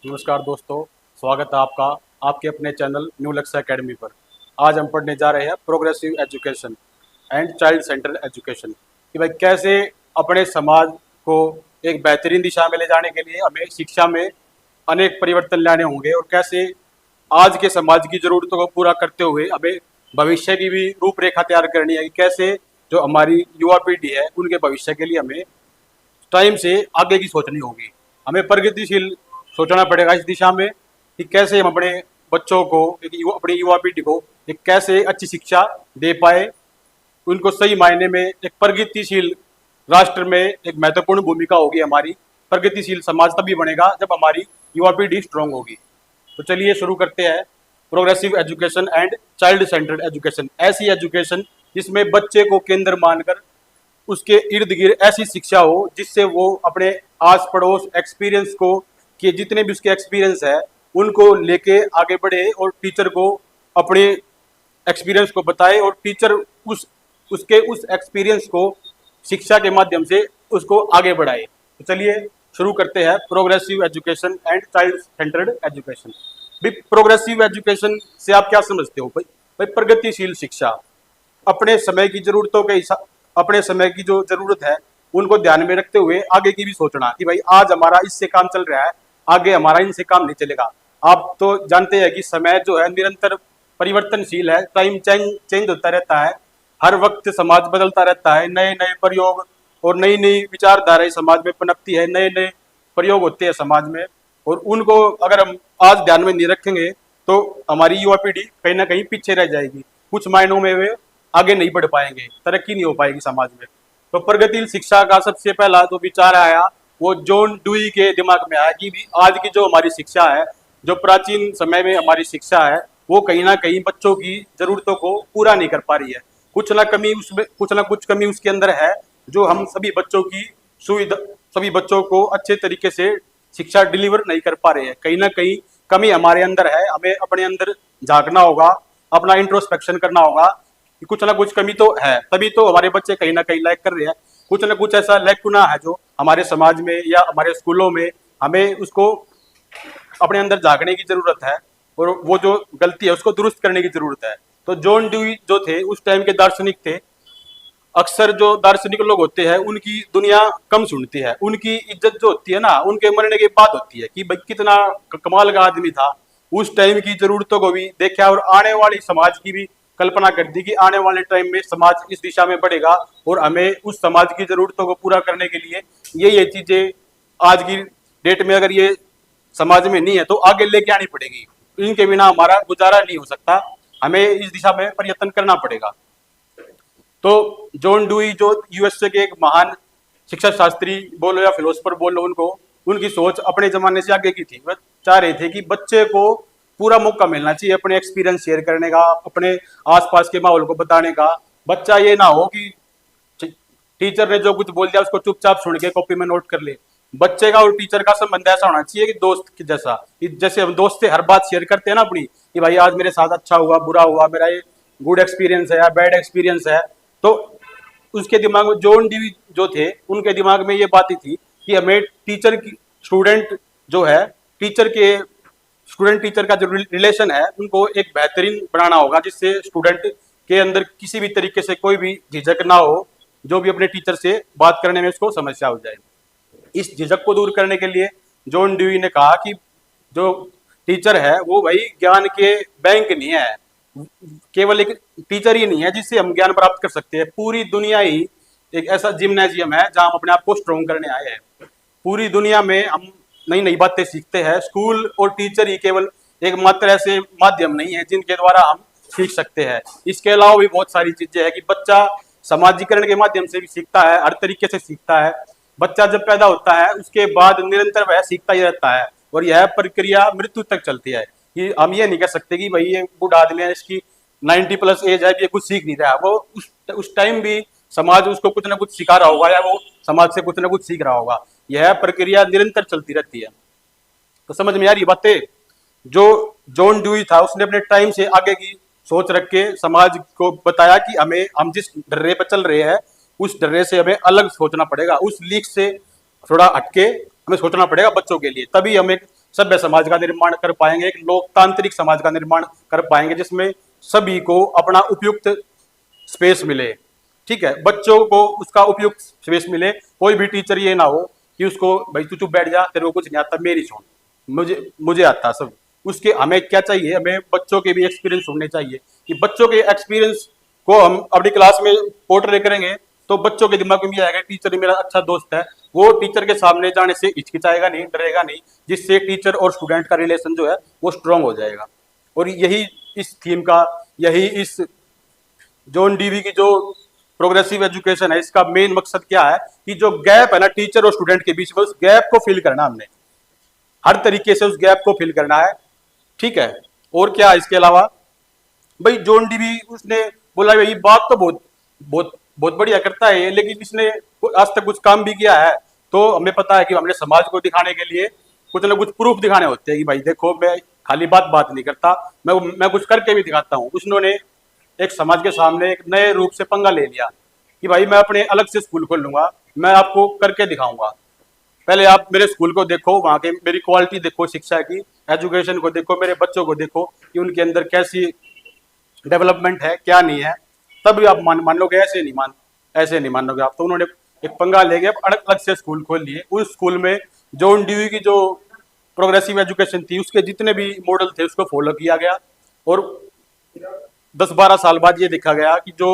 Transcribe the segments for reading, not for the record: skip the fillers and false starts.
नमस्कार दोस्तों, स्वागत है आपका आपके अपने चैनल न्यू लक्ष्य एकेडमी पर। आज हम पढ़ने जा रहे हैं progressive education and child centred education कि भाई कैसे अपने समाज को एक बेहतरीन दिशा में ले जाने के लिए हमें शिक्षा में अनेक परिवर्तन लाने होंगे और कैसे आज के समाज की ज़रूरतों को पूरा करते हुए हमें भविष्य की भी रूपरेखा तैयार करनी है कि कैसे जो हमारी युवा पीढ़ी है उनके भविष्य के लिए हमें टाइम से आगे की सोचनी होगी। हमें प्रगतिशील सोचना पड़ेगा इस दिशा में कि कैसे हम अपने बच्चों को अपनी युवा पीढ़ी को एक कैसे अच्छी शिक्षा दे पाए, उनको सही मायने में एक प्रगतिशील राष्ट्र में एक महत्वपूर्ण भूमिका होगी हमारी। प्रगतिशील समाज तभी बनेगा जब हमारी युवा पीढ़ी स्ट्रांग होगी। तो चलिए शुरू करते हैं। Progressive education and child centred education, ऐसी एजुकेशन जिसमें बच्चे को केंद्र मानकर उसके इर्द गिर्द ऐसी शिक्षा हो जिससे वो अपने आस पड़ोस एक्सपीरियंस को कि जितने भी उसके एक्सपीरियंस है उनको लेके आगे बढ़े और टीचर को अपने एक्सपीरियंस को बताए और टीचर उस एक्सपीरियंस को शिक्षा के माध्यम से उसको आगे बढ़ाए। तो चलिए शुरू करते हैं progressive education and child centred education. भाई प्रोग्रेसिव एजुकेशन से आप क्या समझते हो? भाई प्रगतिशील शिक्षा अपने समय की जरूरतों के हिसाब अपने समय की जो जरूरत है उनको ध्यान में रखते हुए आगे की भी सोचना कि भाई आज हमारा इससे काम चल रहा है, आगे हमारा इनसे काम नहीं चलेगा। आप तो जानते हैं कि समय जो है निरंतर परिवर्तनशील है, टाइम चेंज होता रहता है, हर वक्त समाज बदलता रहता है, नए नए प्रयोग और नई नई विचारधाराएं समाज में पनपती है, नए नए प्रयोग होते हैं समाज में, और उनको अगर हम आज ध्यान में नहीं रखेंगे तो हमारी युवा पीढ़ी कहीं ना कहीं पीछे रह जाएगी। कुछ मायनों में वे आगे नहीं बढ़ पाएंगे, तरक्की नहीं हो पाएगी समाज में। तो प्रगतिशील शिक्षा का सबसे पहला जो विचार आया वो जॉन डुई के दिमाग में आया कि भी आज की जो हमारी शिक्षा है, जो प्राचीन समय में हमारी शिक्षा है, वो कहीं ना कहीं बच्चों की जरूरतों को पूरा नहीं कर पा रही है। कुछ ना कुछ कमी उसके अंदर है जो हम सभी बच्चों की सुविधा, सभी बच्चों को अच्छे तरीके से शिक्षा डिलीवर नहीं कर पा रहे हैं। कहीं ना कहीं कमी हमारे अंदर है, हमें अपने अंदर झांकना होगा, अपना इंट्रोस्पेक्शन करना होगा कि कुछ ना कुछ कमी तो है, तभी तो हमारे बच्चे कहीं ना कहीं लैक कर रहे हैं। कुछ ना कुछ ऐसा लैकुना है जो हमारे समाज में या हमारे स्कूलों में, हमें उसको अपने अंदर झांकने की जरूरत है और वो जो गलती है उसको दुरुस्त करने की जरूरत है। तो जॉन ड्यूई जो थे उस टाइम के दार्शनिक थे। अक्सर जो दार्शनिक लोग होते हैं उनकी दुनिया कम सुनती है, उनकी इज्जत जो होती है ना उनके मरने के बाद होती है कि भाई कितना कमाल का आदमी था, उस टाइम की जरूरतों को भी देखा और आने वाली समाज की भी कल्पना कर दी कि आने वाले टाइम में समाज इस दिशा में बढ़ेगा और हमें उस समाज की जरूरतों को पूरा करने के लिए ये चीजें आज की डेट में अगर ये समाज में नहीं है तो आगे लेके आनी पड़ेगी। इनके बिना हमारा गुजारा नहीं हो सकता, हमें इस दिशा में प्रयत्न करना पड़ेगा। तो जॉन डुई जो यूएसए के एक महान शिक्षा शास्त्री बोलो या फिलोसफर बोलो, उनको उनकी सोच अपने जमाने से आगे की थी। वह चाह रहे थे कि बच्चे को पूरा मौका मिलना चाहिए अपने एक्सपीरियंस शेयर करने का, अपने आसपास के माहौल को बताने का। बच्चा ये ना हो कि टीचर ने जो कुछ बोल दिया उसको चुपचाप सुन के कॉपी में नोट कर ले। बच्चे का और टीचर का संबंध ऐसा होना चाहिए कि दोस्त के जैसा, कि जैसे हम दोस्त से हर बात शेयर करते हैं ना अपनी, कि भाई आज मेरे साथ अच्छा हुआ, बुरा हुआ, मेरा ये गुड एक्सपीरियंस है या बैड एक्सपीरियंस है। तो उसके दिमाग में जॉन डी जो थे उनके दिमाग में ये बात ही थी कि हमें टीचर की स्टूडेंट जो है टीचर के स्टूडेंट टीचर का जो रिलेशन है उनको एक बेहतरीन बनाना होगा, जिससे स्टूडेंट के अंदर किसी भी तरीके से कोई भी झिझक ना हो, जो भी अपने टीचर से बात करने में उसको समस्या हो जाए। इस झिझक को दूर करने के लिए जॉन ड्यूई ने कहा कि जो टीचर है वो भाई ज्ञान के बैंक नहीं है, केवल एक टीचर ही नहीं है जिससे हम ज्ञान प्राप्त कर सकते हैं। पूरी दुनिया ही एक ऐसा जिम्नेजियम है जहां हम अपने आप को स्ट्रॉन्ग करने आए हैं। पूरी दुनिया में हम नई नई बातें सीखते हैं। स्कूल और टीचर ही केवल एक मात्र ऐसे माध्यम नहीं है जिनके द्वारा हम सीख सकते हैं। इसके अलावा भी बहुत सारी चीजें हैं कि बच्चा समाजीकरण के माध्यम से भी सीखता है, हर तरीके से सीखता है। बच्चा जब पैदा होता है उसके बाद निरंतर वह सीखता ही रहता है और यह प्रक्रिया मृत्यु तक चलती है। कि हम ये नहीं कह सकते कि भाई ये बूढ़ा आदमी है, इसकी 90+ एज है, ये कुछ सीख नहीं रहा। वो उस टाइम भी समाज उसको कुछ ना कुछ सिखा रहा होगा या वो समाज से कुछ ना कुछ सीख रहा होगा। यह प्रक्रिया निरंतर चलती रहती है। तो समझ में आ रही बातें? जो जॉन ड्यूई था उसने अपने टाइम से आगे की सोच रख के समाज को बताया कि हम जिस डर्रे पर चल रहे हैं उस डर्रे से हमें अलग सोचना पड़ेगा, उस लीक से थोड़ा हटके हमें सोचना पड़ेगा बच्चों के लिए, तभी हम एक सभ्य समाज का निर्माण कर पाएंगे, एक लोकतांत्रिक समाज का निर्माण कर पाएंगे, जिसमें सभी को अपना उपयुक्त स्पेस मिले। ठीक है, बच्चों को उसका उपयुक्त स्पेस मिले। कोई भी टीचर ये ना हो कि उसको भाई तू चुप बैठ जा, तेरे को कुछ नहीं आता, मेरी सुन, मुझे मुझे आता सब। उसके हमें क्या चाहिए, हमें बच्चों के भी एक्सपीरियंस होने चाहिए, कि बच्चों के एक्सपीरियंस को हम अपनी क्लास में पोर्ट्रे करेंगे तो बच्चों के दिमाग में भी आएगा टीचर मेरा अच्छा दोस्त है, वो टीचर के सामने जाने से हिचकिचाएगा नहीं, डरेगा नहीं, जिससे टीचर और स्टूडेंट का रिलेशन जो है वो स्ट्रांग हो जाएगा। और यही इस थीम का, यही इस जॉन डीवी की जो प्रोग्रेसिव एजुकेशन है, इसका मेन मकसद क्या है कि जो गैप है ना टीचर और स्टूडेंट के बीच में, उस गैप को फिल करना, हमने हर तरीके से उस गैप को फिल करना है। ठीक है, और क्या इसके अलावा भाई जॉन डीवी उसने बोला भाई बात तो बहुत बहुत बहुत बढ़िया करता है, लेकिन इसने आज तक कुछ काम भी किया है? तो हमें पता है कि हमने समाज को दिखाने के लिए कुछ ना कुछ प्रूफ दिखाने होते हैं कि भाई देखो मैं खाली बात नहीं करता, मैं कुछ करके भी दिखाता हूँ। उन्होंने एक समाज के सामने एक नए रूप से पंगा ले लिया कि भाई मैं अपने अलग से स्कूल खोल लूंगा, मैं आपको करके दिखाऊंगा। पहले आप मेरे स्कूल को देखो, वहाँ के मेरी क्वालिटी देखो, शिक्षा की एजुकेशन को देखो, मेरे बच्चों को देखो कि उनके अंदर कैसी डेवलपमेंट है क्या नहीं है, तब आप मान लोगे, ऐसे नहीं मानोगे आप। तो उन्होंने एक पंगा लेके अलग अलग से स्कूल खोल लिए। उस स्कूल में जॉन डीवी की जो प्रोग्रेसिव एजुकेशन थी उसके जितने भी मॉडल थे उसको फॉलो किया गया, और 10-12 साल बाद ये देखा गया कि जो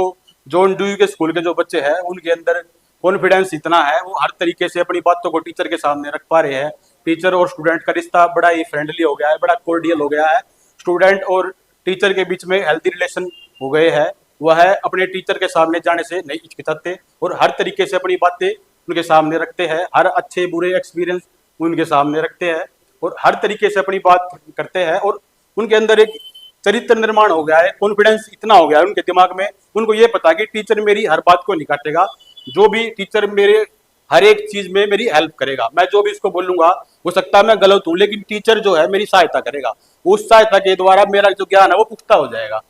जॉन डीवी के स्कूल के जो बच्चे हैं उनके अंदर कॉन्फिडेंस इतना है, वो हर तरीके से अपनी बातों को टीचर के सामने रख पा रहे हैं। टीचर और स्टूडेंट का रिश्ता बड़ा ही फ्रेंडली हो गया है, बड़ा कोर्डियल हो गया है। स्टूडेंट और टीचर के बीच में हेल्थी रिलेशन हो गए हैं। वह है अपने टीचर के सामने जाने से नहीं हिचकिचाते और हर तरीके से अपनी बातें उनके सामने रखते हैं, हर अच्छे बुरे एक्सपीरियंस उनके सामने रखते हैं और हर तरीके से अपनी बात करते हैं। और उनके अंदर एक चरित्र निर्माण हो गया है, कॉन्फिडेंस इतना हो गया है उनके दिमाग में, उनको ये पता कि टीचर मेरी हर बात को नहीं काटेगा, जो भी टीचर मेरे हर एक चीज में मेरी हेल्प करेगा। मैं जो भी इसको बोलूंगा हो सकता है मैं गलत हूं, लेकिन टीचर जो है मेरी सहायता करेगा, उस सहायता के द्वारा मेरा जो ज्ञान है वो पुख्ता हो जाएगा।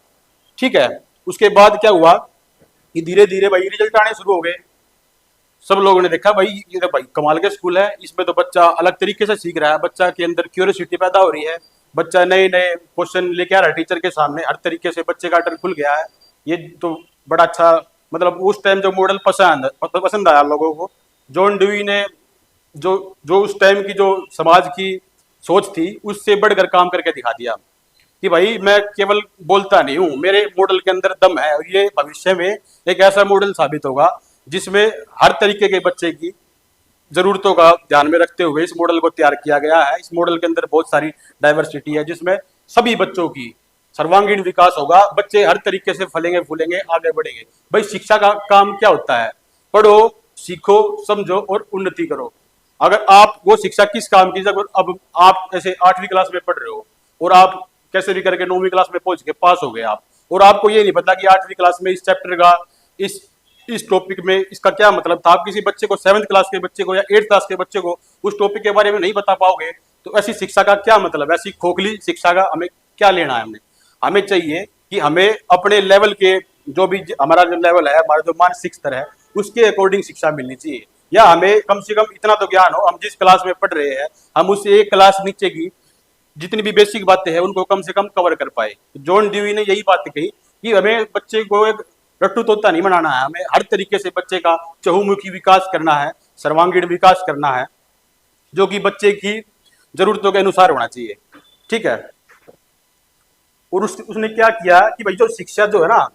ठीक है, उसके बाद क्या हुआ कि धीरे धीरे भाई रिजल्ट आने शुरू हो गए। सब लोगों ने देखा भाई ये तो भाई कमाल के स्कूल है, इसमें तो बच्चा अलग तरीके से सीख रहा है, बच्चा के अंदर क्यूरियोसिटी पैदा हो रही है, बच्चा नए नए क्वेश्चन लेके आ रहा है टीचर के सामने, हर तरीके से बच्चे का डर खुल गया है। ये तो बड़ा अच्छा, मतलब उस टाइम जो मॉडल पसंद आया लोगों को। जॉन डीवी ने जो जो उस टाइम की जो समाज की सोच थी उससे बढ़कर काम करके दिखा दिया कि भाई मैं केवल बोलता नहीं हूँ, मेरे मॉडल के अंदर दम है, और ये भविष्य में एक ऐसा मॉडल साबित होगा जिसमें हर तरीके के बच्चे की जरूरतों का ध्यान में रखते हुए इस मॉडल को तैयार किया गया है। इस मॉडल के अंदर बहुत सारी डाइवर्सिटी है, जिसमें सभी बच्चों की सर्वांगीण विकास होगा, बच्चे हर तरीके से फलेंगे फूलेंगे आगे बढ़ेंगे। भाई शिक्षा का काम क्या होता है? पढ़ो, सीखो, समझो और उन्नति करो। अगर आप वो शिक्षा किस काम की, जब अब आप ऐसे 8वीं क्लास में पढ़ रहे हो और आप कैसे भी करके 9वीं क्लास में पहुंच के पास हो गए आप, और आपको ये नहीं पता कि 8वीं क्लास में इस चैप्टर का इस टॉपिक में इसका क्या मतलब था। आप किसी बच्चे को 7th क्लास के बच्चे को या 8th क्लास के बच्चे को उस टॉपिक के बारे में नहीं बता पाओगे, तो ऐसी शिक्षा का क्या मतलब? ऐसी खोखली शिक्षा का हमें क्या लेना है? हमें चाहिए कि हमें अपने लेवल के जो भी हमारा जो लेवल है, हमारा जो मानसिक स्तर है, उसके अकॉर्डिंग शिक्षा मिलनी चाहिए। या हमें कम से कम इतना तो ज्ञान हो, हम जिस क्लास में पढ़ रहे हैं हम उससे एक क्लास नीचे की जितनी भी बेसिक बातें हैं उनको कम से कम कवर कर पाए। जॉन डीवी ने यही बात कही कि हमें बच्चे को एक रट्टू तोता नहीं बनाना है, हमें हर तरीके से बच्चे का चहुमुखी विकास करना है, सर्वांगीण विकास करना है, जो कि बच्चे की जरूरतों के अनुसार होना चाहिए। ठीक है, और उसने क्या किया कि भाई जो शिक्षा जो है ना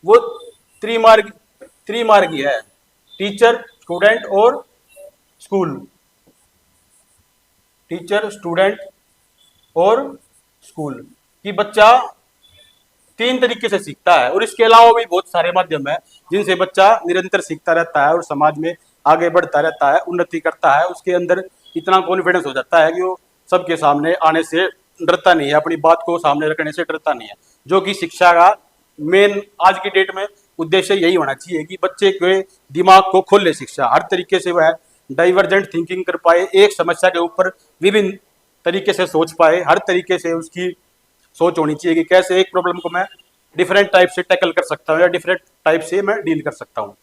वो त्रिमार्गी है, टीचर स्टूडेंट और स्कूल, टीचर स्टूडेंट और स्कूल कि बच्चा 3 तरीके से सीखता है। और इसके अलावा भी बहुत सारे माध्यम है जिनसे बच्चा निरंतर सीखता रहता है और समाज में आगे बढ़ता रहता है, उन्नति करता है। उसके अंदर इतना कॉन्फिडेंस हो जाता है कि वो सबके सामने आने से डरता नहीं है, अपनी बात को सामने रखने से डरता नहीं है, जो कि शिक्षा का मेन आज की डेट में उद्देश्य यही होना चाहिए कि बच्चे के दिमाग को खोले शिक्षा, हर तरीके से वह डाइवर्जेंट थिंकिंग कर पाए, एक समस्या के ऊपर विभिन्न तरीके से सोच पाए, हर तरीके से उसकी सोच होनी चाहिए कि कैसे एक प्रॉब्लम को मैं डिफरेंट टाइप से टैकल कर सकता हूँ या डिफरेंट टाइप से मैं डील कर सकता हूँ।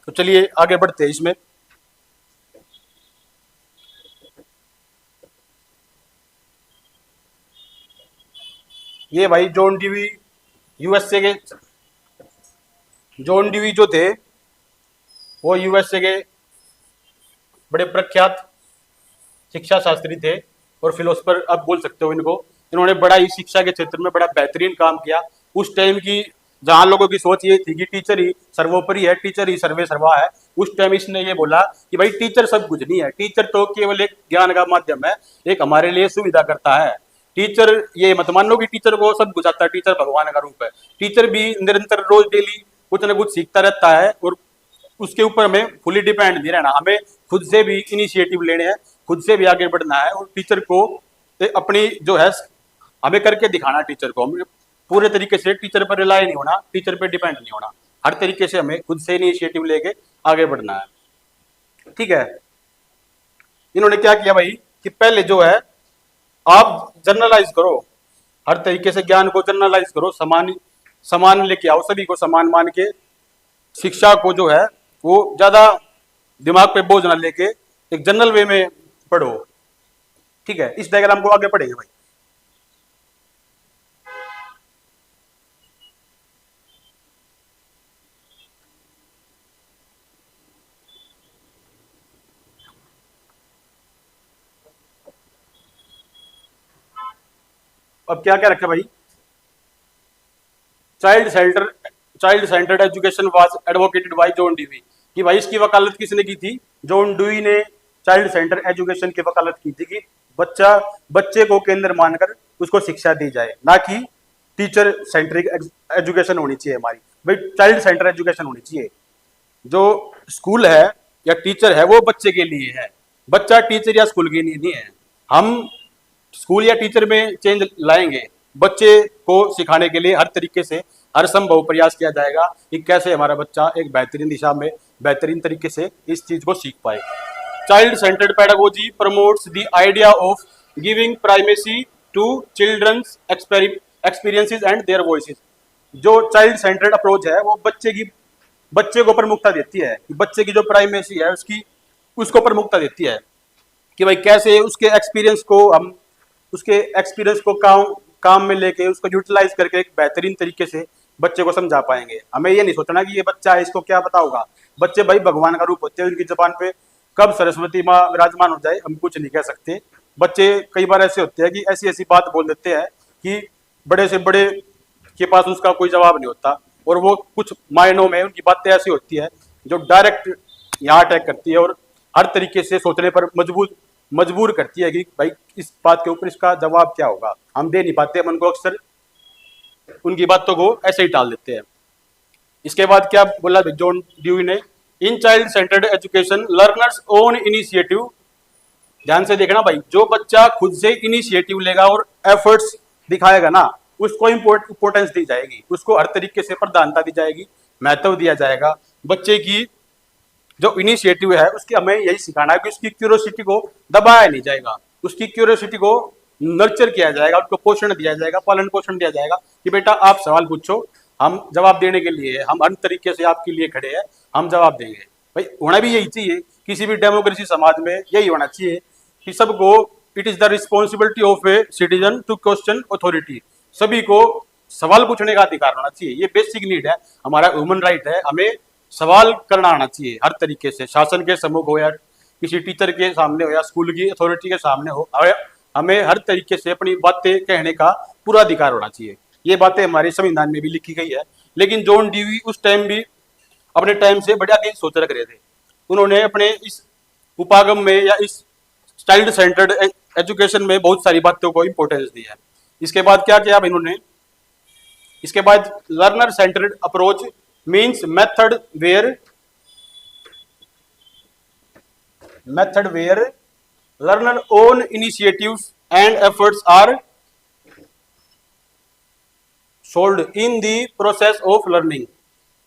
तो चलिए आगे बढ़ते हैं इसमें। ये भाई जॉन डीवी, यूएसए के जॉन डीवी जो थे वो यूएसए के बड़े प्रख्यात शिक्षा शास्त्री थे और फिलोसफर आप बोल सकते हो इनको। इन्होंने बड़ा ही शिक्षा के क्षेत्र में बड़ा बेहतरीन काम किया। उस टाइम की जहां लोगों की सोच ये थी कि टीचर ही सर्वोपरि है, टीचर ही सर्वे सर्वा है, उस टाइम इसने ये बोला कि भाई टीचर सब कुछ नहीं है, टीचर तो केवल एक ज्ञान का माध्यम है, एक हमारे लिए सुविधा करता है। टीचर ये मत मान लो कि टीचर को सब कुछ आता है, टीचर भगवान का रूप है। टीचर भी निरंतर रोज डेली कुछ ना कुछ सीखता रहता है और उसके ऊपर हमें फुली डिपेंड नहीं रहना, हमें खुद से भी इनिशिएटिव लेने हैं, खुद से भी आगे बढ़ना है और टीचर को अपनी जो है हमें करके दिखाना। टीचर को हमें पूरे तरीके से टीचर पर रिलाई नहीं होना, टीचर पर डिपेंड नहीं होना, हर तरीके से हमें खुद से इनिशिएटिव लेके आगे बढ़ना है। ठीक है, इन्होंने क्या किया भाई कि पहले जो है आप जर्नलाइज करो, हर तरीके से ज्ञान को जर्नलाइज करो, समान समान लेके आओ, सभी को समान मान के शिक्षा को जो है वो ज्यादा दिमाग पे बोझ ना लेके एक जनरल वे में पढ़ो। ठीक है, इस डायग्राम को आगे पढ़ेंगे भाई। अब क्या क्या रखा भाई, child centred education was advocated bye John Dewey. कि भाई इसकी वकालत किसने की थी, जॉन डीवी ने चाइल्ड सेंटर एजुकेशन की वकालत की थी कि बच्चे को केंद्र मानकर उसको शिक्षा दी जाए, ना कि टीचर सेंट्रिक एजुकेशन होनी चाहिए हमारी, भाई चाइल्ड सेंटर एजुकेशन होनी चाहिए। जो स्कूल है या टीचर है वो बच्चे के लिए है, बच्चा टीचर या स्कूल के लिए नहीं है। हम स्कूल या टीचर में चेंज लाएंगे, बच्चे को सिखाने के लिए हर तरीके से हर संभव प्रयास किया जाएगा कि कैसे हमारा बच्चा एक बेहतरीन दिशा में बेहतरीन तरीके से इस चीज को सीख पाए। Child centred pedagogy promotes the idea of giving primacy to children's experiences and their voices. जो चाइल्ड सेंटर्ड अप्रोच है वो बच्चे को प्रमुखता देती है, बच्चे की जो प्राइमेसी है उसको प्रमुखता देती है कि भाई कैसे उसके एक्सपीरियंस को काम में लेके उसको यूटिलाइज करके एक बेहतरीन तरीके से बच्चे को समझा पाएंगे। हमें ये नहीं सोचना कि ये बच्चा है इसको क्या पता होगा, बच्चे भाई भगवान का रूप होते हैं, उनकी जबान पे कब सरस्वती माँ विराजमान हो जाए हम कुछ नहीं कह सकते। बच्चे कई बार ऐसे होते हैं कि ऐसी ऐसी बात बोल देते हैं कि बड़े से बड़े के पास उसका कोई जवाब नहीं होता, और वो कुछ मायनों में उनकी बातें ऐसी होती है जो डायरेक्ट यहाँ अटैक करती है और हर तरीके से सोचने पर मजबूर करती है कि भाई इस बात के ऊपर इसका जवाब क्या होगा। हम दे नहीं पाते, मन को अक्सर उनकी बातों को ऐसे ही टाल देते हैं। इसके बाद क्या बोला जॉन ड्यूई ने, in child centred education learners own initiative. ध्यान से देखना भाई, जो बच्चा खुद से इनिशिएटिव लेगा और एफर्ट्स दिखाएगा ना उसको इंपोर्टेंस दी जाएगी, उसको हर तरीके से प्रधानता दी जाएगी, महत्व दिया जाएगा। बच्चे की जो इनिशिएटिव है उसकी हमें यही सिखाना है कि उसकी क्यूरियोसिटी को दबाया नहीं जाएगा, उसकी क्यूरियोसिटी को नर्चर किया जाएगा, उसको पोषण दिया जाएगा, पालन पोषण दिया जाएगा कि बेटा आप सवाल पूछो, हम जवाब देने के लिए, हम हर तरीके से आपके लिए खड़े हैं, हम जवाब देंगे। भाई होना भी यही चाहिए, किसी भी डेमोक्रेसी समाज में यही होना चाहिए कि सबको it is the responsibility of a citizen to question authority. सभी को सवाल पूछने का अधिकार होना चाहिए, ये बेसिक नीड है, हमारा ह्यूमन राइट है, हमें सवाल करना आना चाहिए हर तरीके से, शासन के सम्मुख हो या किसी टीचर के सामने हो या स्कूल की अथॉरिटी के सामने हो, हमें हर तरीके से अपनी बातें कहने का पूरा अधिकार होना चाहिए। ये बातें हमारे संविधान में भी लिखी गई है। लेकिन जॉन डीवी उस टाइम भी अपने टाइम से बड़े आगे सोच रख रहे थे, उन्होंने अपने इस उपागम में या इस चाइल्ड सेंटर्ड एजुकेशन में बहुत सारी बातों को इंपॉर्टेंस दी है। इसके बाद क्या किया इन्होंने, इसके बाद learner centred approach means method where learner own initiatives and efforts are sold in the process of learning.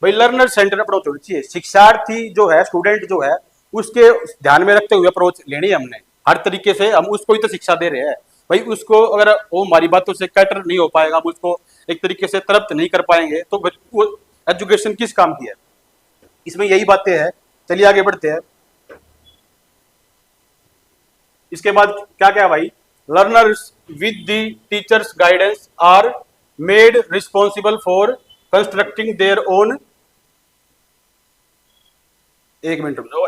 भाई लर्नर सेंटर अप्रोच होनी चाहिए, शिक्षार्थी जो है, स्टूडेंट जो है, उसके ध्यान में रखते हुए अप्रोच लेनी है हमने, हर तरीके से हम उसको ही तो शिक्षा दे रहे हैं। भाई उसको अगर वो हमारी बातों से कैटर नहीं हो पाएगा, हम उसको एक तरीके से तृप्त नहीं कर पाएंगे तो वो एजुकेशन किस काम की है। इसमें यही बातें हैं, चलिए आगे बढ़ते हैं। इसके बाद क्या क्या भाई, learners with the teacher's guidance are made responsible for constructing their own, एक मिनट रुक जाओ।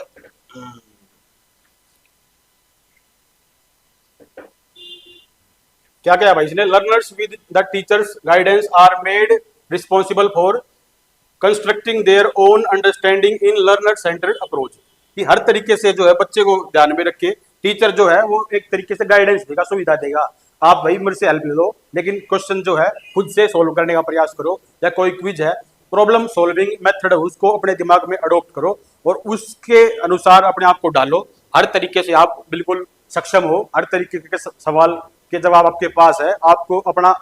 क्या क्या भाई इसने, learners with the teacher's guidance are made responsible for constructing their own understanding in learner centred approach, कि हर तरीके से जो है बच्चे को ध्यान में रख के टीचर जो है वो एक तरीके से गाइडेंस देगा, सुविधा देगा। आप भाई मेरे से हेल्प ले लो, लेकिन क्वेश्चन जो है खुद से सोल्व करने का प्रयास करो, या कोई क्विज है, प्रॉब्लम सॉल्विंग मेथड है उसको अपने दिमाग में अडोप्ट करो और उसके अनुसार अपने आप को डालो। हर तरीके से आप बिल्कुल सक्षम हो, हर तरीके के सवाल के जवाब आपके पास है, आपको अपना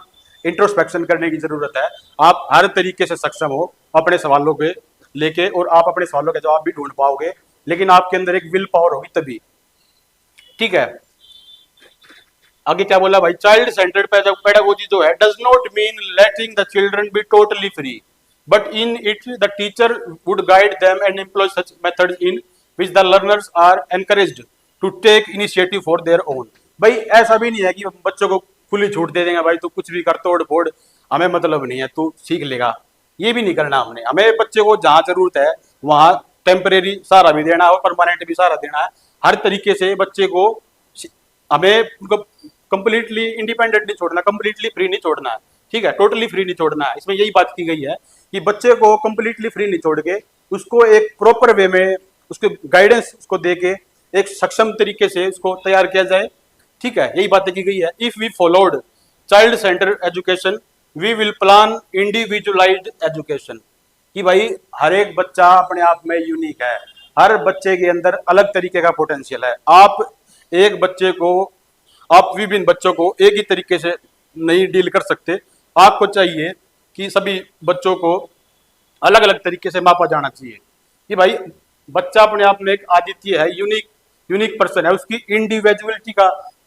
इंट्रोस्पेक्शन करने की जरूरत है। आप हर तरीके से सक्षम हो अपने सवालों के लेके, और आप अपने सवालों के जवाब भी ढूंढ पाओगे, लेकिन आपके अंदर एक विल पावर होगी तभी। ठीक है, आगे क्या बोला भाई, चाइल्ड सेंटर्ड पेडागोजी जो है does not mean letting the children be totally free, but in it the teacher would guide them and employ such methods in which the learners are encouraged to take initiative for their own. भाई ऐसा भी नहीं है कि बच्चों को खुली छूट दे देंगे, भाई तू कुछ भी कर, तोड़ फोड़, हमें मतलब नहीं है, तू सीख लेगा, ये भी नहीं करना हमने। हमें बच्चे को जहां जरूरत है वहां टेम्परेरी सहारा भी देना है और परमानेंट भी सहारा देना है। हर तरीके से बच्चे को हमें कंप्लीटली इंडिपेंडेंट नहीं छोड़ना, कंप्लीटली फ्री नहीं छोड़ना है। ठीक है, टोटली फ्री नहीं छोड़ना है, इसमें यही बात की गई है कि बच्चे को कंप्लीटली फ्री नहीं छोड़ के उसको एक प्रॉपर वे में उसको गाइडेंस उसको दे के एक सक्षम तरीके से उसको तैयार किया जाए। ठीक है, यही बातें की गई है। If we followed child centre education we will plan individualised education, कि भाई हर एक बच्चा अपने आप में यूनिक है, हर बच्चे के अंदर अलग तरीके का पोटेंशियल है। आप एक बच्चे को, आप विभिन्न बच्चों को एक ही तरीके से नहीं डील कर सकते, आपको चाहिए कि सभी बच्चों को अलग अलग तरीके से मापा जाना चाहिए, कि भाई बच्चा अपने आप में एक अद्वितीय है, यूनिक यूनिक पर्सन है, उसकी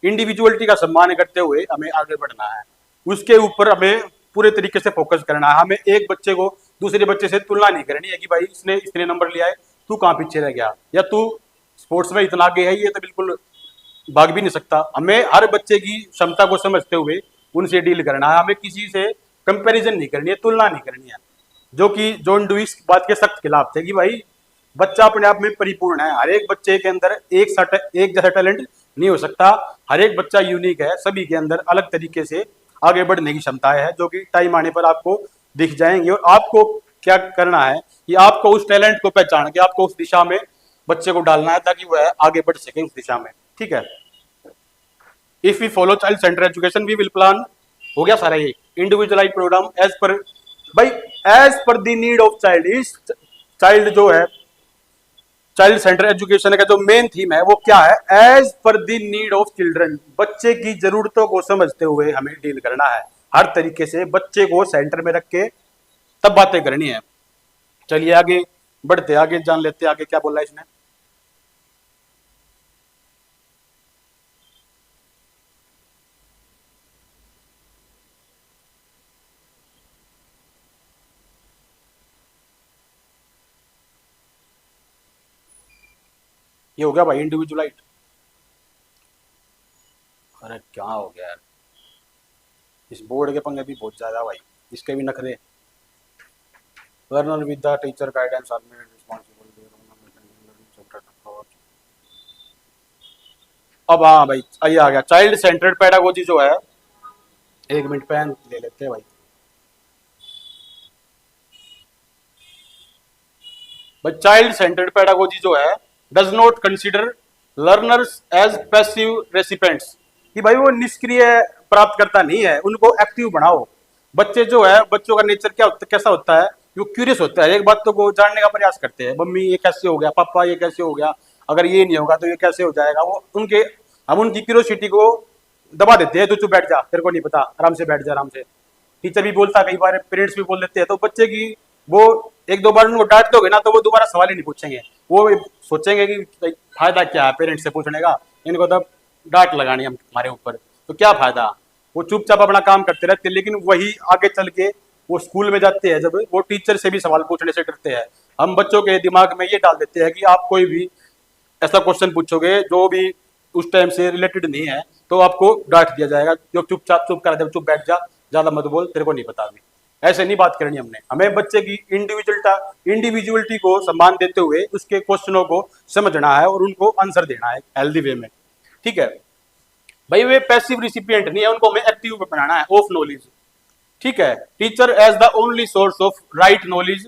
इंडिविजुअलिटी का सम्मान करते हुए हमें आगे बढ़ना है, उसके ऊपर हमें पूरे तरीके से फोकस करना है। हमें एक बच्चे को दूसरे बच्चे से तुलना नहीं करनी है कि भाई इसने इतने नंबर लिया है, तू कहाँ पीछे रह गया, या तू स्पोर्ट्स में इतना आगे है, ये तो बिल्कुल भाग भी नहीं सकता। हमें हर बच्चे की क्षमता को समझते हुए उनसे डील करना है, हमें किसी से कंपैरिजन नहीं करनी है, तुलना नहीं करनी है, जो कि जॉन डुई इस बात के सख्त खिलाफ थे कि भाई बच्चा अपने आप में परिपूर्ण है, हर एक बच्चे के अंदर एक जैसा टैलेंट नहीं हो सकता, हर एक बच्चा यूनिक है, सभी के अंदर अलग तरीके से आगे बढ़ने की क्षमताएं है, जो कि टाइम आने पर आपको दिख जाएंगे। और आपको क्या करना है कि आपको उस टैलेंट को पहचान के आपको उस दिशा में बच्चे को डालना है ताकि वह आगे बढ़ सके उस दिशा में। ठीक है, if we follow child centre education we will plan, हो गया सारा ये इंडिविजुअलाइज प्रोग्राम एज पर, भाई as per the need of child. इस चाइल्ड जो है चाइल्ड सेंटर एजुकेशन का जो मेन थीम है वो क्या है, as per the need of children, बच्चे की जरूरतों को समझते हुए हमें डील करना है, हर तरीके से बच्चे को सेंटर में रख के तब बातें करनी है। चलिए आगे बढ़ते, आगे जान लेते आगे क्या बोला इसने। ये हो गया भाई इंडिविजुअलाइट। अरे क्या हो गया यार, इस बोर्ड के पंगे भी बहुत ज्यादा भाई, इसके भी नखरे। Learner with the teacher guidance are made responsible. अब हाँ भाई ये आ गया चाइल्ड सेंटर्ड पेडागोजी जो है, एक मिनट पेन ले लेते हैं भाई। भाई चाइल्ड सेंटर्ड पेडागोजी जो है does not consider learners as passive recipients, कि भाई वो निष्क्रिय प्राप्तकर्ता नहीं है, उनको एक्टिव बनाओ। बच्चे जो है, बच्चों का नेचर क्या होता, कैसा होता है, वो क्यूरियस होता है, एक बातों को जानने का प्रयास करते हैं, मम्मी ये कैसे हो गया, पापा ये कैसे हो गया, अगर ये नहीं होगा तो ये कैसे हो जाएगा। वो उनके, हम उनकी क्यूरियोसिटी को दबा देते हैं, तो चुप बैठ जा, तेरे को नहीं पता, आराम से बैठ जा, आराम से। टीचर भी बोलता, कई बार पेरेंट्स भी बोल देते हैं, तो बच्चे की वो एक दो बार उनको डांट दोगे ना तो वो दोबारा सवाल ही नहीं पूछेंगे, वो सोचेंगे कि फायदा क्या है पेरेंट्स से पूछने का, इनको तो डांट लगानी है हमारे ऊपर, तो क्या फायदा। वो चुपचाप अपना काम करते रहते हैं, लेकिन वही आगे चल के वो स्कूल में जाते हैं जब वो टीचर से भी सवाल पूछने से डरते हैं। हम बच्चों के दिमाग में ये डाल देते हैं कि आप कोई भी ऐसा क्वेश्चन पूछोगे जो भी उस टाइम से रिलेटेड नहीं है तो आपको डांट दिया जाएगा, जो चुपचाप चुप करा दे, चुप बैठ जा, ज्यादा मत बोल, तेरे को नहीं पता अभी। ऐसे नहीं बात करनी हमने, हमें बच्चे की इंडिविजुअलिटी को सम्मान देते हुए उसके क्वेश्चनों को समझना है और उनको आंसर देना है हेल्दी वे में। ठीक है भाई, वे पैसिव रिसिपिएंट नहीं है, उनको हमें एक्टिव बनाना है ऑफ नॉलेज। ठीक है, teacher as the only source of right knowledge.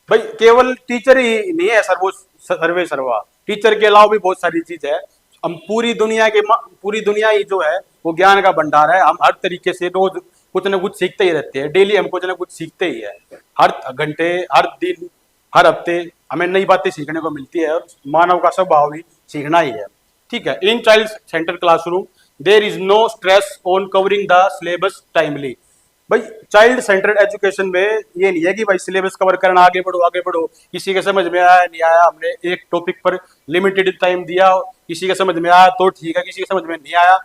भाई केवल टीचर ही नहीं है सर्वो सर्वे सर्वा, टीचर के अलावा भी बहुत सारी चीज है। हम पूरी दुनिया ही जो है वो ज्ञान का भंडार है। हम हर तरीके से रोज कुछ ना कुछ सीखते ही रहते हैं, डेली हम कुछ ना कुछ सीखते ही है। हर घंटे, हर दिन, हर हफ्ते हमें नई बातें सीखने को मिलती है और मानव का स्वभाव भी सीखना ही है। ठीक है, in child centre classroom there is no stress on covering the syllabus timely. भाई चाइल्ड सेंटर्ड एजुकेशन में ये नहीं है कि भाई सिलेबस कवर करना, आगे बढ़ो आगे बढ़ो, किसी के समझ में आया नहीं आया, हमने एक टॉपिक पर लिमिटेड टाइम दिया, किसी के समझ में आया तो ठीक है, किसी के समझ में नहीं आया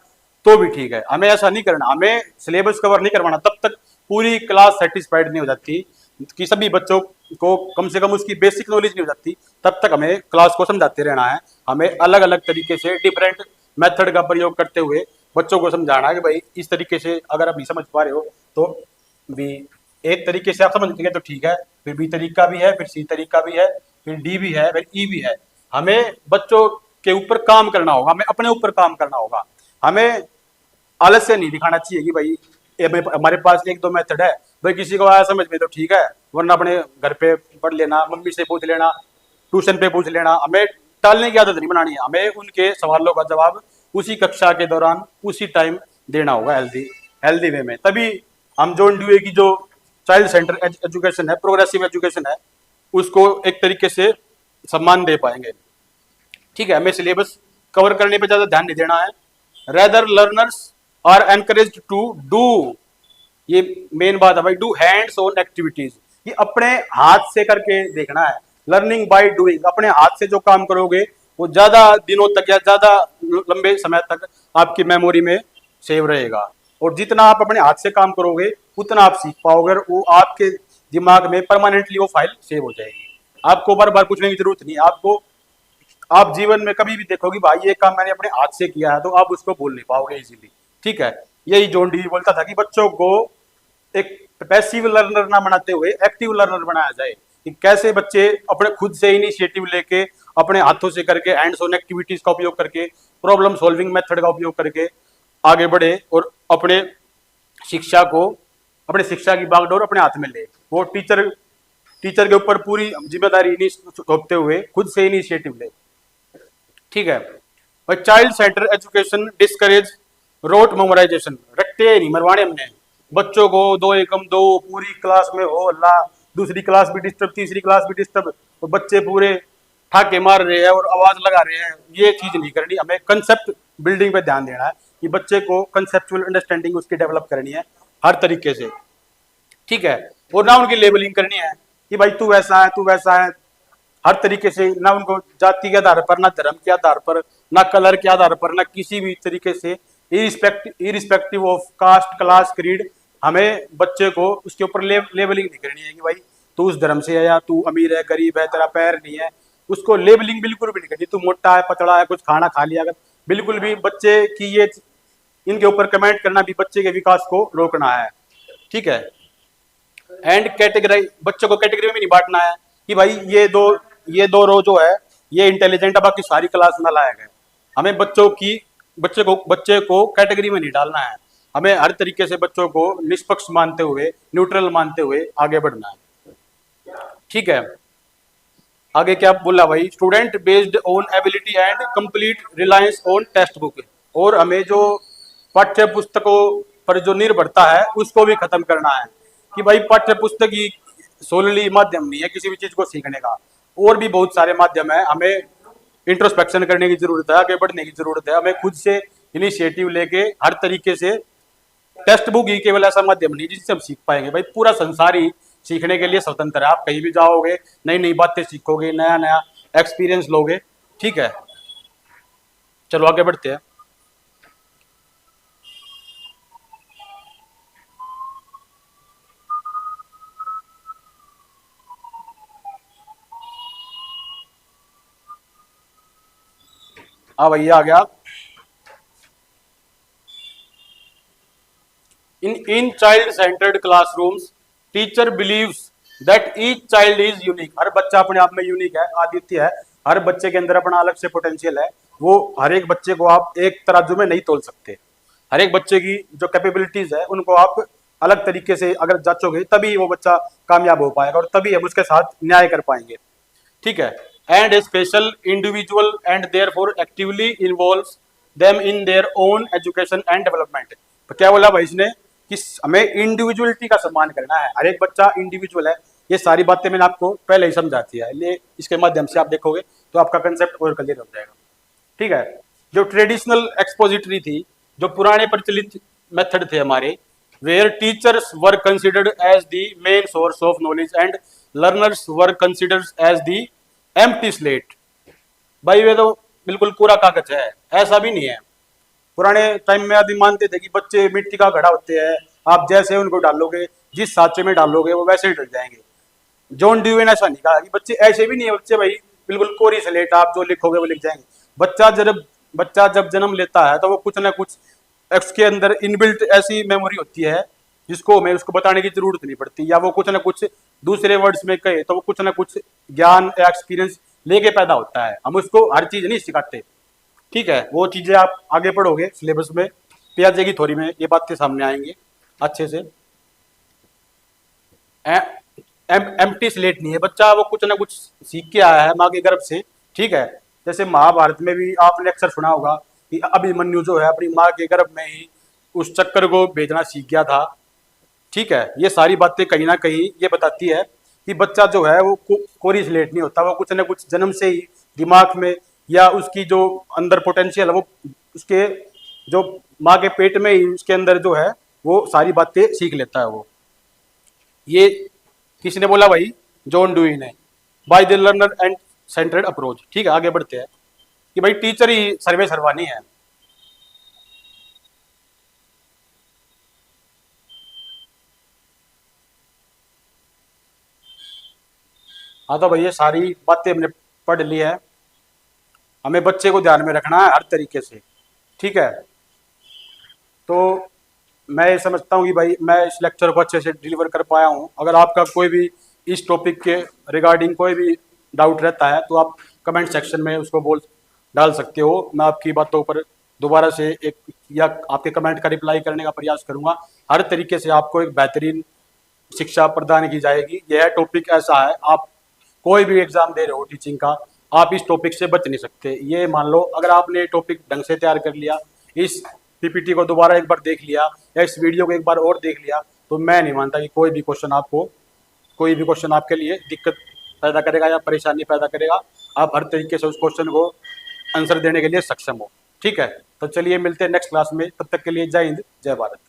तो भी ठीक है। हमें ऐसा नहीं करना, हमें सिलेबस कवर नहीं करवाना तब तक पूरी क्लास सेटिस्फाइड नहीं हो जाती कि सभी बच्चों को कम से कम उसकी बेसिक नॉलेज नहीं हो जाती, तब तक हमें क्लास को समझाते रहना है। हमें अलग अलग तरीके से डिफरेंट मेथड का प्रयोग करते हुए बच्चों को समझाना है कि भाई इस तरीके से अगर आप नहीं समझ पा रहे हो तो बी, एक तरीके से आप समझ गए तो ठीक है, फिर बी तरीका भी है, फिर सी तरीका भी है, फिर डी भी है, फिर ई भी है। हमें बच्चों के ऊपर काम करना होगा, हमें अपने ऊपर काम करना होगा। हमें आलस्य नहीं दिखाना चाहिए कि भाई हमारे पास एक दो मेथड है, भाई किसी को आया समझ में तो ठीक है, वरना अपने घर पे पढ़ लेना, मम्मी से पूछ लेना, ट्यूशन पे पूछ लेना। हमें टालने की आदत नहीं बनानी है, हमें उनके सवालों का जवाब उसी कक्षा के दौरान उसी टाइम देना होगा हेल्दी हेल्दी वे में। तभी हम जो ड्यूए की जो चाइल्ड सेंटर एजुकेशन है, प्रोग्रेसिव एजुकेशन है, उसको एक तरीके से सम्मान दे पाएंगे। ठीक है, हमें सिलेबस कवर करने पे ज्यादा ध्यान नहीं देना है। Rather learners are encouraged to do, ये मेन बात है भाई, डू हैंड्स ऑन एक्टिविटीज, ये अपने हाथ से करके देखना है। लर्निंग बाय डूइंग, अपने हाथ से जो काम करोगे वो ज्यादा दिनों तक या ज्यादा लंबे समय तक आपकी मेमोरी में सेव रहेगा। और जितना आप अपने हाथ से काम करोगे उतना आप सीख पाओगे और वो आपके दिमाग में परमानेंटली वो फाइल सेव हो जाएगी। आपको बार बार पूछने की जरूरत नहीं है। आपको, आप जीवन में कभी भी देखोगे भाई ये काम मैंने अपने हाथ से किया है, तो आप उसको बोल नहीं पाओगे इजीली। ठीक है, यही जॉन डी बोलता था कि बच्चों को एक पैसिव लर्नर ना बनाते हुए एक्टिव लर्नर बनाया जाए, कि कैसे बच्चे अपने खुद से इनिशिएटिव लेके अपने हाथों से करके हैंड्स ऑन एक्टिविटीज का उपयोग करके प्रॉब्लम सॉल्विंग मेथड का उपयोग करके आगे बढ़े और अपने शिक्षा को, अपने शिक्षा की बागडोर अपने हाथ में ले। वो टीचर के ऊपर पूरी जिम्मेदारी नहीं थोपते हुए खुद से इनिशिएटिव ले। ठीक है, और child centre education discourage rote memorisation, रट्टे नहीं मरवाने हमने बच्चों को। दो एकम दो पूरी क्लास में हो अल्लाह, दूसरी क्लास भी डिस्टर्ब, तीसरी क्लास भी डिस्टर्ब, और बच्चे पूरे ठाके मार रहे हैं और आवाज लगा रहे हैं, ये चीज नहीं करनी। हमें कंसेप्ट बिल्डिंग पे ध्यान देना है कि बच्चे को कंसेप्चुअल अंडरस्टैंडिंग उसकी डेवलप करनी है हर तरीके से। ठीक है, और ना उनकी लेबलिंग करनी है कि भाई तू वैसा है तू वैसा है, हर तरीके से ना उनको जाति के आधार पर, ना धर्म के आधार पर, ना कलर के आधार पर, ना किसी भी तरीके से irrespective of caste class creed, हमें बच्चे को उसके ऊपर लेबलिंग नहीं करनी है कि भाई तू उस धर्म से है या तू अमीर है गरीब है तेरा पैर नहीं है। उसको लेबलिंग बिल्कुल भी नहीं करनी, तू मोटा है पतला है कुछ खाना खा लिया, अगर बिल्कुल भी बच्चे की ये इनके ऊपर कमेंट करना भी बच्चे के विकास को रोकना है। ठीक है, एंड कैटेगराइज, बच्चों को कैटेगरी में नहीं बांटना है कि भाई ये दो रो जो है ये इंटेलिजेंट है बाकी सारी क्लास में लायक है। हमें बच्चे को कैटेगरी में नहीं डालना है। हमें हर तरीके से बच्चों को निष्पक्ष मानते हुए, न्यूट्रल मानते हुए आगे बढ़ना है। ठीक है, आगे क्या बोला भाई, student based on ability and complete reliance on text book, और हमें जो पाठ्य पुस्तकों पर जो निर्भरता है उसको भी खत्म करना है कि भाई पाठ्य पुस्तक ही सोलली माध्यम नहीं है किसी भी चीज को सीखने का, और भी बहुत सारे माध्यम है। हमें इंट्रोस्पेक्शन करने की जरूरत है, आगे बढ़ने की जरूरत है। हमें खुद से इनिशिएटिव लेके हर तरीके से, टेक्स्ट बुक ही केवल ऐसा माध्यम नहीं जिससे हम सीख पाएंगे, भाई पूरा संसार ही सीखने के लिए स्वतंत्र है। आप कहीं भी जाओगे नई नई बातें सीखोगे, नया नया एक्सपीरियंस लोगे। ठीक है, चलो आगे बढ़ते हैं। हाँ भैया आ गया। in child centered classrooms teacher believes that each child is unique। हर बच्चा अपने आप में यूनिक है, अद्वितीय है। हर बच्चे के अंदर अपना अलग से पोटेंशियल है। वो हर एक बच्चे को आप एक तराजू में नहीं तोल सकते। हर एक बच्चे की जो कैपेबिलिटीज है उनको आप अलग तरीके से अगर जांचोगे तभी वो बच्चा कामयाब हो पाएगा और तभी हम उसके साथ न्याय कर पाएंगे। ठीक है। And A special individual and therefore actively involves them in their own education and development. तो क्या बोला भाई इसने कि हमें इंडिविजुअलिटी का सम्मान करना है। हर एक बच्चा इंडिविजुअल है। ये सारी बातें मैंने आपको पहले ही समझाती है, इसलिए इसके माध्यम से आप देखोगे तो आपका कंसेप्ट और क्लियर हो जाएगा। ठीक है। जो ट्रेडिशनल एक्सपोजिटरी थी, जो पुराने प्रचलित मेथड थे हमारे, where teachers were considered as the main source of knowledge and learners were considered as the empty slate. भाई वे तो बिल्कुल पूरा कागज है, ऐसा भी नहीं है। पुराने टाइम में आदमी मानते थे कि बच्चे मिट्टी का घड़ा होते हैं, आप जैसे उनको डालोगे, जिस सांचे में डालोगे वो वैसे ही डल जाएंगे। जॉन ड्यूवे ने ऐसा नहीं कहा कि बच्चे ऐसे भी नहीं है। बच्चे भाई बिल्कुल कोरी स्लेट, आप जो लिखोगे वो लिख जाएंगे। बच्चा जब जन्म लेता है तो वो कुछ ना कुछ उसके अंदर इनबिल्ट ऐसी मेमोरी होती है जिसको हमें उसको बताने की जरूरत नहीं पड़ती, या वो कुछ ना कुछ दूसरे वर्ड्स में कहे तो वो कुछ ना कुछ ज्ञान या एक्सपीरियंस लेके पैदा होता है। हम उसको हर चीज नहीं सिखाते। ठीक है। वो चीजें आप आगे पढ़ोगे सिलेबस में, पियाजे की थ्योरी में ये बातें सामने आएंगी अच्छे से। एम्प्टी स्लेट नहीं है बच्चा, वो कुछ ना कुछ सीख के आया है माँ के गर्भ से। ठीक है। जैसे महाभारत में भी आपने अक्सर सुना होगा कि अभिमन्यु जो है अपनी माँ के गर्भ में ही उस चक्कर को भेजना सीख गया था। ठीक है। ये सारी बातें कहीं ना कहीं ये बताती है कि बच्चा जो है वो कोरी स्लेट नहीं होता। वो कुछ ना कुछ जन्म से ही दिमाग में या उसकी जो अंदर पोटेंशियल है वो उसके जो माँ के पेट में ही उसके अंदर जो है वो सारी बातें सीख लेता है। वो ये किसने बोला भाई? जॉन डूई ने, by the learner and centred approach. ठीक है। आगे बढ़ते हैं कि भाई टीचर ही सर्वे सर्वा नहीं है। हाँ तो भैया सारी बातें हमने पढ़ ली है। हमें बच्चे को ध्यान में रखना है हर तरीके से। ठीक है। तो मैं ये समझता हूँ कि भाई मैं इस लेक्चर को अच्छे से डिलीवर कर पाया हूँ। अगर आपका कोई भी इस टॉपिक के रिगार्डिंग कोई भी डाउट रहता है तो आप कमेंट सेक्शन में उसको डाल सकते हो। मैं आपकी बातों पर दोबारा से एक या आपके कमेंट का रिप्लाई करने का प्रयास करूँगा। हर तरीके से आपको एक बेहतरीन शिक्षा प्रदान की जाएगी। यह टॉपिक ऐसा है, आप कोई भी एग्जाम दे रहे हो टीचिंग का, आप इस टॉपिक से बच नहीं सकते। ये मान लो अगर आपने टॉपिक ढंग से तैयार कर लिया, इस पीपीटी को दोबारा एक बार देख लिया या इस वीडियो को एक बार और देख लिया, तो मैं नहीं मानता कि कोई भी क्वेश्चन आपके लिए दिक्कत पैदा करेगा या परेशानी पैदा करेगा। आप हर तरीके से उस क्वेश्चन को आंसर देने के लिए सक्षम हो। ठीक है। तो चलिए मिलते हैं नेक्स्ट क्लास में। तब तक के लिए जय हिंद, जय भारत।